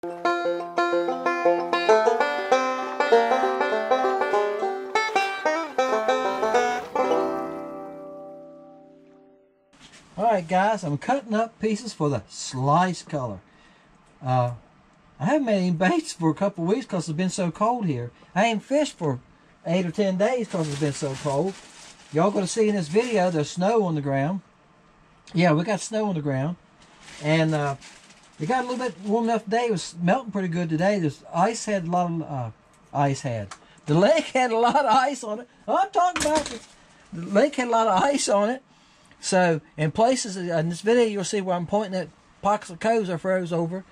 Alright guys, I'm cutting up pieces for the slice color. I haven't made any baits for a couple weeks because it's been so cold here. I ain't fished for 8 or 10 days because it's been so cold. Y'all going to see in this video there's snow on the ground. Yeah, we got snow on the ground. And it got a little bit warm enough today. It was melting pretty good today. This ice had a lot of the lake had a lot of ice on it. I'm talking about this. The lake had a lot of ice on it. So in places in this video you'll see where I'm pointing at pockets of coves are froze over.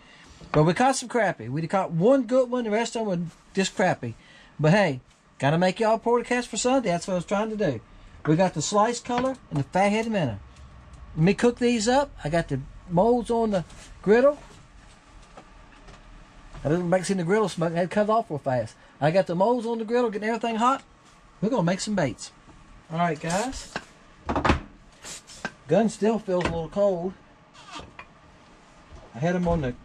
But we caught some crappie. We caught one good one. The rest of them were just crappie. But hey, gotta make y'all pour the cast for Sunday. That's what I was trying to do. We got the slice color and the Fathead Minnow. Let me cook these up. I got the molds on the griddle. I didn't make see the griddle smoke. I had to cut it off real fast. I got the molds on the griddle, getting everything hot. We're gonna make some baits. All right, guys. Gun still feels a little cold. I had them on the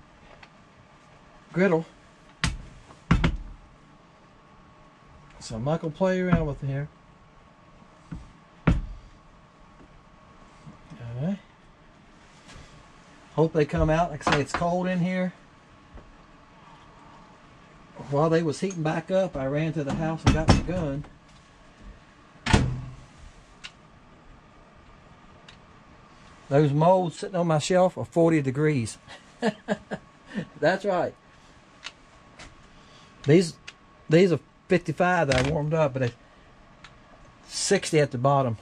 griddle, so I'm not gonna play around with it here. Alright. Hope they come out. Like I say, it's cold in here. While they was heating back up, I ran to the house and got my gun. Those molds sitting on my shelf are 40 degrees. That's right. These are 55 that I warmed up, but it's 60 at the bottom.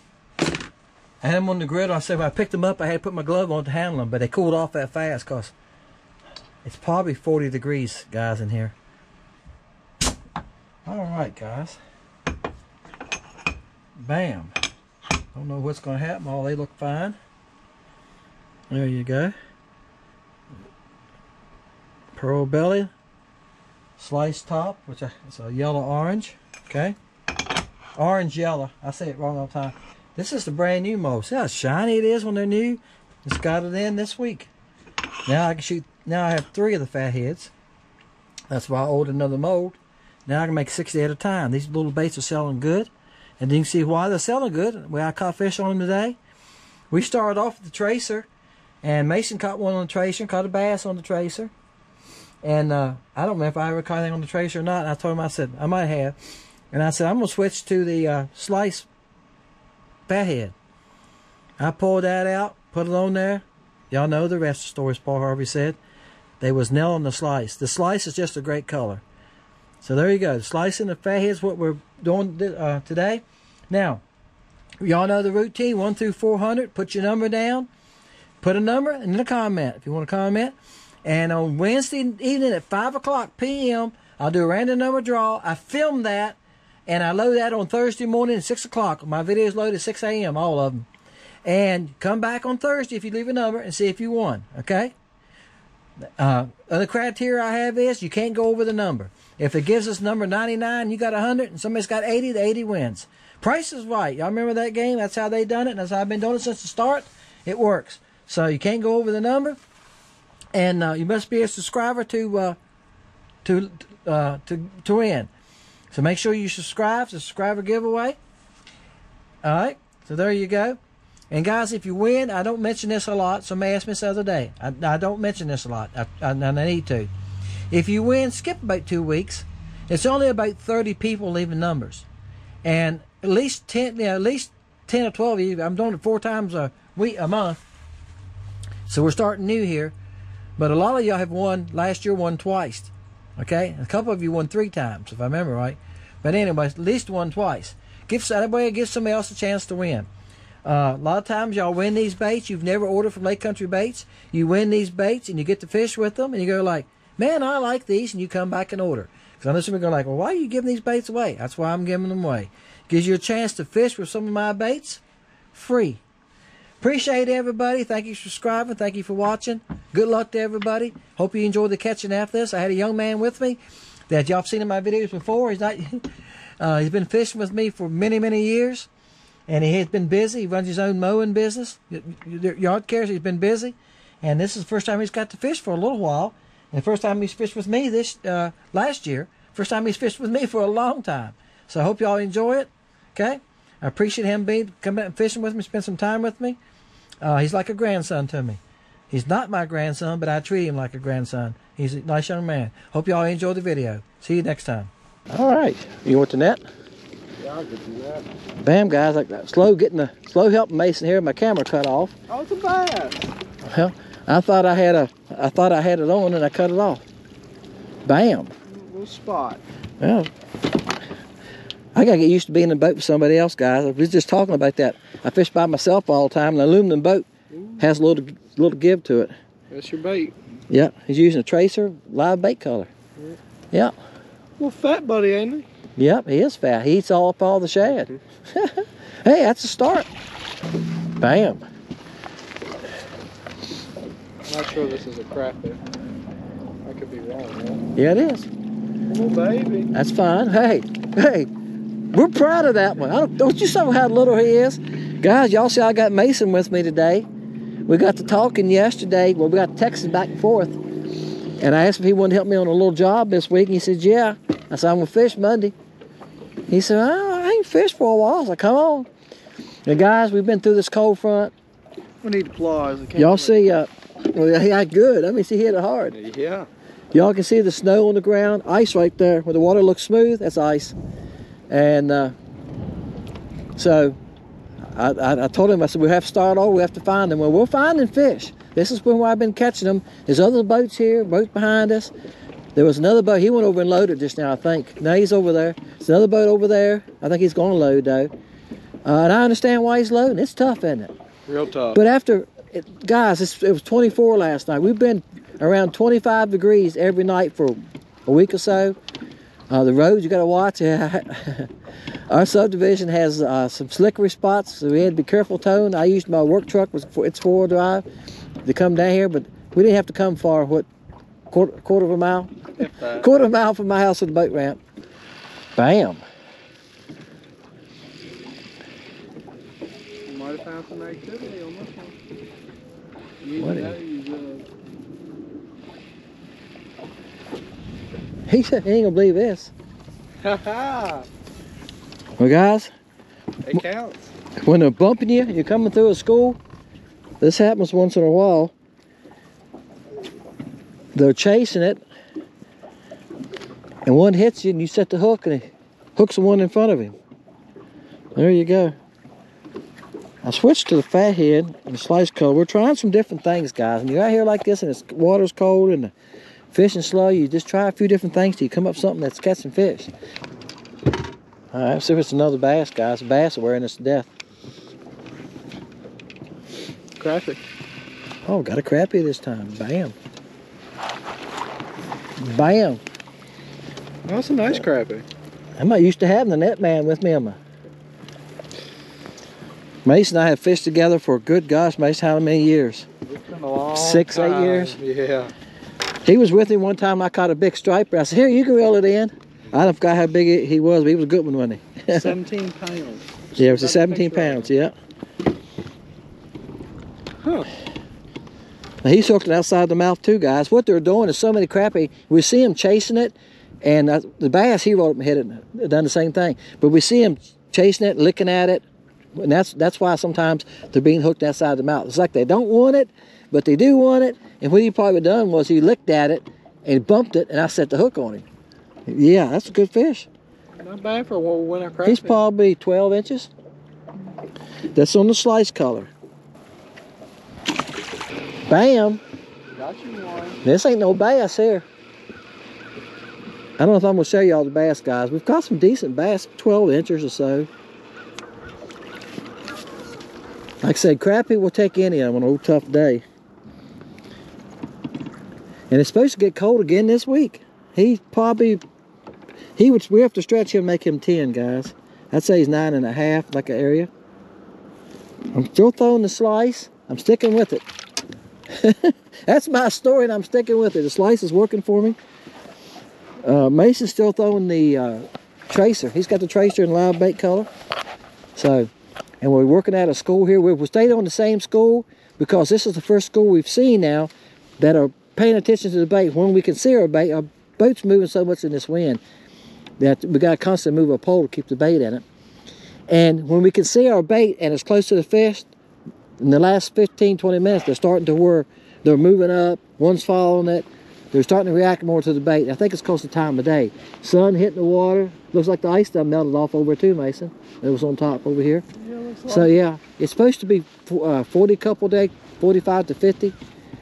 I had them on the griddle. I said when I picked them up, I had to put my glove on to handle them, but they cooled off that fast because it's probably 40 degrees, guys, in here. All right, guys. Bam. Don't know what's going to happen. Oh, they look fine. There you go. Pearl belly, sliced top, which is a yellow orange. Okay, orange yellow. I say it wrong all the time. This is the brand new mold. See how shiny it is when they're new. Just got it in this week. Now I can shoot. Now I have 3 of the fatheads. That's why I ordered another mold. Now I can make 60 at a time. These little baits are selling good, and you can see why they're selling good. Well, I caught fish on them today. We started off with the tracer. And Mason caught one on the tracer, caught a bass on the tracer. And I don't remember if I ever caught anything on the tracer or not. And I told him, I said, I might have. And I said, I'm going to switch to the slice fathead. I pulled that out, put it on there. Y'all know the rest of the story, as Paul Harvey said. They was nailing the slice. The slice is just a great color. So there you go. The slice and the fathead is what we're doing today. Now, y'all know the routine, 1 through 400. Put your number down. Put a number in the comment if you want to comment. And on Wednesday evening at 5 o'clock p.m., I'll do a random number draw. I film that, and I load that on Thursday morning at 6 o'clock. My videos load at 6 a.m., all of them. And come back on Thursday if you leave a number and see if you won, okay? Other criteria I have is you can't go over the number. If it gives us number 99, you got 100, and somebody's got 80, the 80 wins. Price is Right. Y'all remember that game? That's how they done it, and that's how I've been doing it since the start. It works. So you can't go over the number, and you must be a subscriber to win. So make sure you subscribe. It's a subscriber giveaway. All right. So there you go. And guys, if you win, I don't mention this a lot. Somebody asked me this the other day. I don't mention this a lot. I need to. If you win, skip about 2 weeks. It's only about 30 people leaving numbers, and at least 10 or 12 of you. I'm doing it 4 times a month. So we're starting new here, but a lot of y'all have won. Last year won twice, okay? A couple of you won 3 times, if I remember right. But anyway, at least won twice. That way it gives somebody else a chance to win. A lot of times y'all win these baits. You've never ordered from Lake Country Baits. You win these baits and you get to fish with them, and you go like, man, I like these, and you come back and order. Because I know some people go like, well, why are you giving these baits away? That's why I'm giving them away. Gives you a chance to fish with some of my baits free. Appreciate everybody. Thank you for subscribing. Thank you for watching. Good luck to everybody. Hope you enjoyed the catching after this. I had a young man with me that y'all have seen in my videos before. He's been fishing with me for many, many years. And he has been busy. He runs his own mowing business. Yard cares. He's been busy. And this is the first time he's got to fish for a little while. And first time he's fished with me this last year. First time he's fished with me for a long time. So I hope y'all enjoy it. Okay? I appreciate him coming out and fishing with me, spend some time with me. He's like a grandson to me. He's not my grandson, but I treat him like a grandson. He's a nice young man. Hope y'all enjoy the video. See you next time. All right. You want the net? Yeah, I'll get you that. Bam, guys. Like that. Slow helping Mason here. My camera cut off. Oh, it's a bass. Well, I thought I had it on and I cut it off. Bam. Little spot. Well, I gotta get used to being in a boat with somebody else, guys. I was just talking about that. I fish by myself all the time. An aluminum boat has a little give to it. That's your bait. Yeah, he's using a tracer, live bait color. Yeah. Well, fat buddy, ain't he? Yep, he is fat. He eats all the shad. Hey, that's a start. Bam. I'm not sure this is a crappie. I could be wrong, Yeah, it is. Oh, baby. That's fine. Hey, we're proud of that one. Don't you see how little he is? Guys, y'all see I got Mason with me today. We got to talking yesterday. Well, we got texting back and forth. And I asked if he wanted to help me on a little job this week. And he said, yeah. I said, I'm going to fish Monday. He said, oh, I ain't fished for a while. I said, come on. And guys, we've been through this cold front. We need applause. Y'all see, well, yeah, good. I mean, see, he hit it hard. Yeah. Y'all can see the snow on the ground. Ice right there. Where the water looks smooth, that's ice. And so I told him, I said, we have to start over. We have to find them. Well, we're finding fish. This is where I've been catching them. There's other boats here, boats behind us. There was another boat. He went over and loaded just now, I think. No, he's over there. There's another boat over there. I think he's going to load, though. And I understand why he's loading. It's tough, isn't it? Real tough. But guys, it was 24 last night. We've been around 25 degrees every night for a week or so. The roads you got to watch. Our subdivision has some slippery spots, so we had to be careful towing. I used my work truck, it's four-wheel drive, to come down here, but we didn't have to come far, quarter of a mile? Quarter of a mile from my house to the boat ramp. Bam. You might have found some activity on this one. What is He said he ain't gonna believe this. Ha Well, guys, it counts. when they're bumping you, you're coming through a school, this happens once in a while. They're chasing it, and one hits you, and you set the hook, and it hooks the one in front of him. There you go. I switched to the Fathead and the slice color. We're trying some different things, guys. When you're out here like this, and the water's cold, and the fishing slow, you just try a few different things till you come up with something that's catching fish. All right, let's see if it's another bass, guys. A bass are wearing us to death. Crappie. Oh, got a crappie this time. Bam. Bam. That's a nice crappie. I'm not used to having the net man with me, am I? Mason and I have fished together for, good gosh, Mason, how many years? It's been a long 6, time. 8 years? Yeah. He was with me one time. I caught a big striper. I said, here, you can reel it in. I don't forgot how big he was, but he was a good one, wasn't he? 17 pounds. Yeah, it was 17 pounds, yeah. Huh. Now, he's hooked it outside the mouth too, guys. What they're doing is so many crappie, we see him chasing it, and the bass, he rolled up and hit it, done the same thing. But we see him chasing it, licking at it, and that's why sometimes they're being hooked outside the mouth. It's like they don't want it, but they do want it. And what he probably done was he licked at it and bumped it, and I set the hook on him. Yeah, that's a good fish. Not bad for a winter crappie. He's probably 12 inches. That's on the slice color. Bam. Got you one. This ain't no bass here. I don't know if I'm going to show y'all the bass, guys. We've got some decent bass, 12 inches or so. Like I said, crappie will take any of them on a old tough day. And it's supposed to get cold again this week. We have to stretch him and make him 10, guys. I'd say he's 9.5, like an area. I'm still throwing the slice. I'm sticking with it. That's my story, and I'm sticking with it. The slice is working for me. Mason's still throwing the tracer. He's got the tracer in live bait color. So, and we're working at a school here. We stayed on the same school because this is the first school we've seen now that are paying attention to the bait. When we can see our bait, our boat's moving so much in this wind that we got to constantly move our pole to keep the bait in it. And when we can see our bait and it's close to the fish, in the last 15, 20 minutes, they're starting to where they're moving up, one's following it, they're starting to react more to the bait. I think it's close to the time of day. Sun hitting the water, looks like the ice done melted off over too, Mason. It was on top over here. Yeah, looks like So yeah, it's supposed to be 40 couple day, 45 to 50.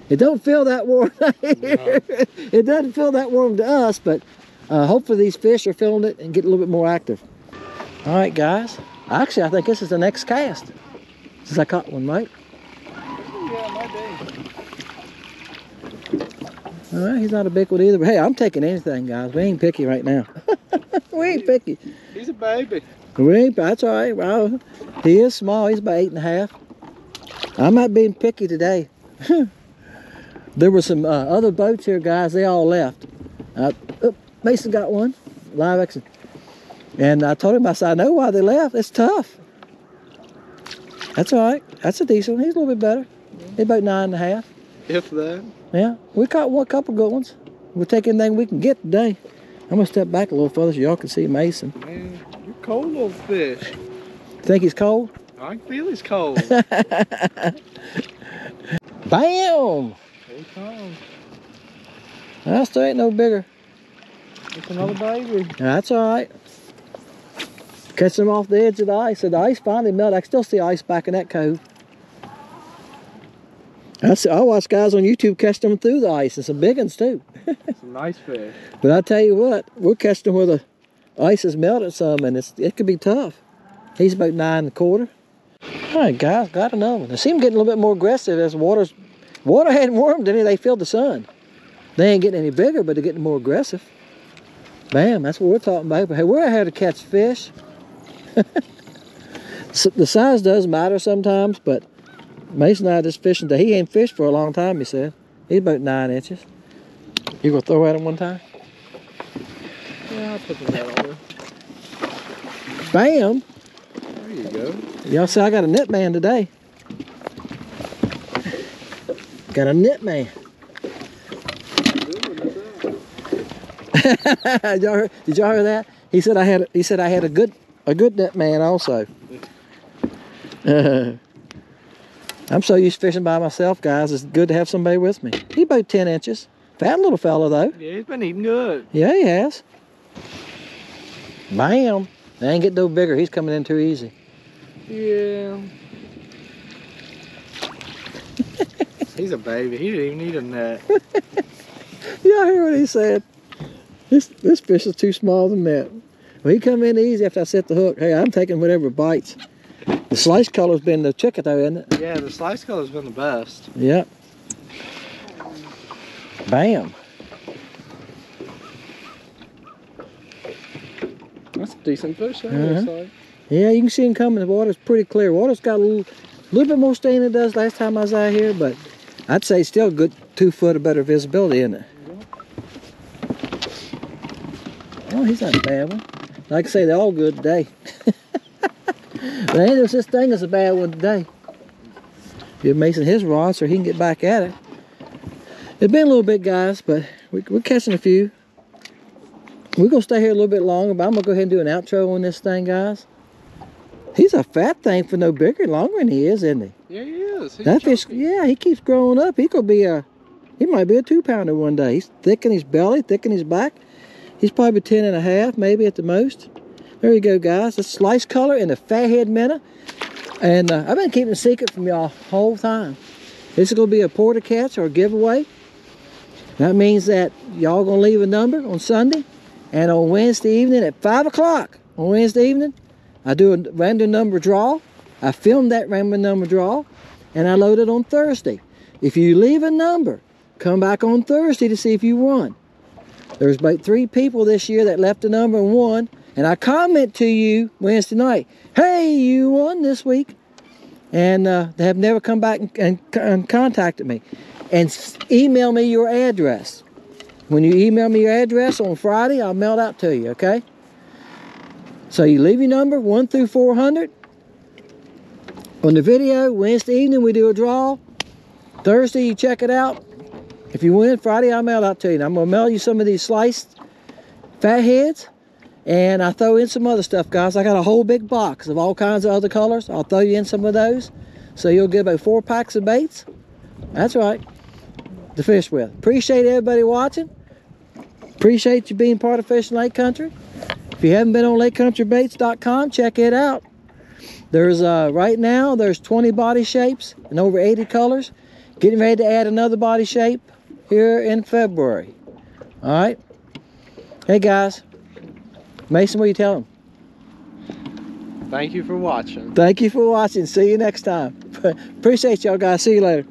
It don't feel that warm. No. It doesn't feel that warm to us, but hopefully these fish are feeling it and get a little bit more active. All right, guys. Actually, I think this is the next cast since I caught one, right? Yeah, it might be. All right, he's not a big one either. But hey, I'm taking anything, guys. We ain't picky right now. We ain't picky. He's a baby. We ain't. That's all right. Well, he is small. He's about 8.5. I'm not being picky today. There were some other boats here, guys. They all left. Mason got one, live action. And I told him, I said, I know why they left. It's tough. That's all right. That's a decent one. He's a little bit better. He's about 9.5. If that. Yeah, we caught one couple good ones. We'll take anything we can get today. I'm gonna step back a little further so y'all can see Mason. Man, you're cold little fish. Think he's cold? I can feel he's cold. Bam! Here he comes. That still ain't no bigger. It's another baby. That's all right. Catch them off the edge of the ice. So the ice finally melted. I can still see ice back in that cove. I watch guys on YouTube catch them through the ice, and some big ones too. Some nice fish. But I tell you what, we'll catch them where the ice has melted some, and it could be tough. He's about 9.25. All right, guys, got another one. I see them getting a little bit more aggressive as water hadn't warmed any. They feel the sun. They ain't getting any bigger, but they're getting more aggressive. Bam, that's what we're talking about. But hey, we're out here to catch fish. So the size does matter sometimes, but Mason and I just fishing today. He ain't fished for a long time, he said. He's about 9 inches. You gonna throw at him one time? Yeah, I'll put the net on there. Bam! There you go. Y'all see I got a net man today. Got a net man. Did y'all hear that? He said I had a good net man also. I'm so used to fishing by myself, guys. It's good to have somebody with me. He's about 10 inches. Fat little fella, though. Yeah, he's been eating good. Yeah, he has. Bam. They ain't getting no bigger. He's coming in too easy. Yeah. He's a baby. He didn't even need a net. Y'all hear what he said? This fish is too small to net. Well, he come in easy after I set the hook. Hey, I'm taking whatever bites. The slice color's been the ticket, though, isn't it? Yeah, the slice color's been the best. Yep. Bam. That's a decent fish, that looks like. Yeah, you can see him coming. The water's pretty clear. Water's got a little bit more stain than it does last time I was out here, but I'd say still a good 2 foot of better visibility, isn't it? Oh, he's not a bad one. Like I say, they're all good today. There ain't no such thing as a bad one today. Give Mason his rod so he can get back at it. It's been a little bit, guys, but we're catching a few. We're going to stay here a little bit longer, but I'm going to go ahead and do an outro on this thing, guys. He's a fat thing for no bigger and longer than he is, isn't he? Yeah, he is. He's that fish, chunky. yeah, he keeps growing up. He might be a 2-pounder one day. He's thick in his belly, thick in his back. He's probably 10.5, maybe at the most. There you go, guys. It's slice color in the Fathead Minnow. And I've been keeping a secret from y'all the whole time. This is going to be a porter catch or a giveaway. That means that y'all going to leave a number on Sunday. And on Wednesday evening at 5 o'clock, on Wednesday evening, I do a random number draw. I film that random number draw. And I load it on Thursday. If you leave a number, come back on Thursday to see if you won. There's about 3 people this year that left a number and won. And I comment to you Wednesday night, hey, you won this week. And they have never come back and contacted me. And email me your address. When you email me your address on Friday, I'll mail it out to you, okay? So you leave your number, 1 through 400. On the video, Wednesday evening we do a draw. Thursday you check it out. If you win Friday, I'll mail out to you. And I'm going to mail you some of these sliced fatheads. And I throw in some other stuff, guys. I got a whole big box of all kinds of other colors. I'll throw you in some of those. So you'll get about 4 packs of baits. That's right. To fish with. Appreciate everybody watching. Appreciate you being part of Fishing Lake Country. If you haven't been on lakecountrybaits.com, check it out. There's right now there's 20 body shapes and over 80 colors. Getting ready to add another body shape here in February. All right. Hey guys, Mason, what do you tell them? Thank you for watching. Thank you for watching. See you next time. Appreciate y'all guys. See you later.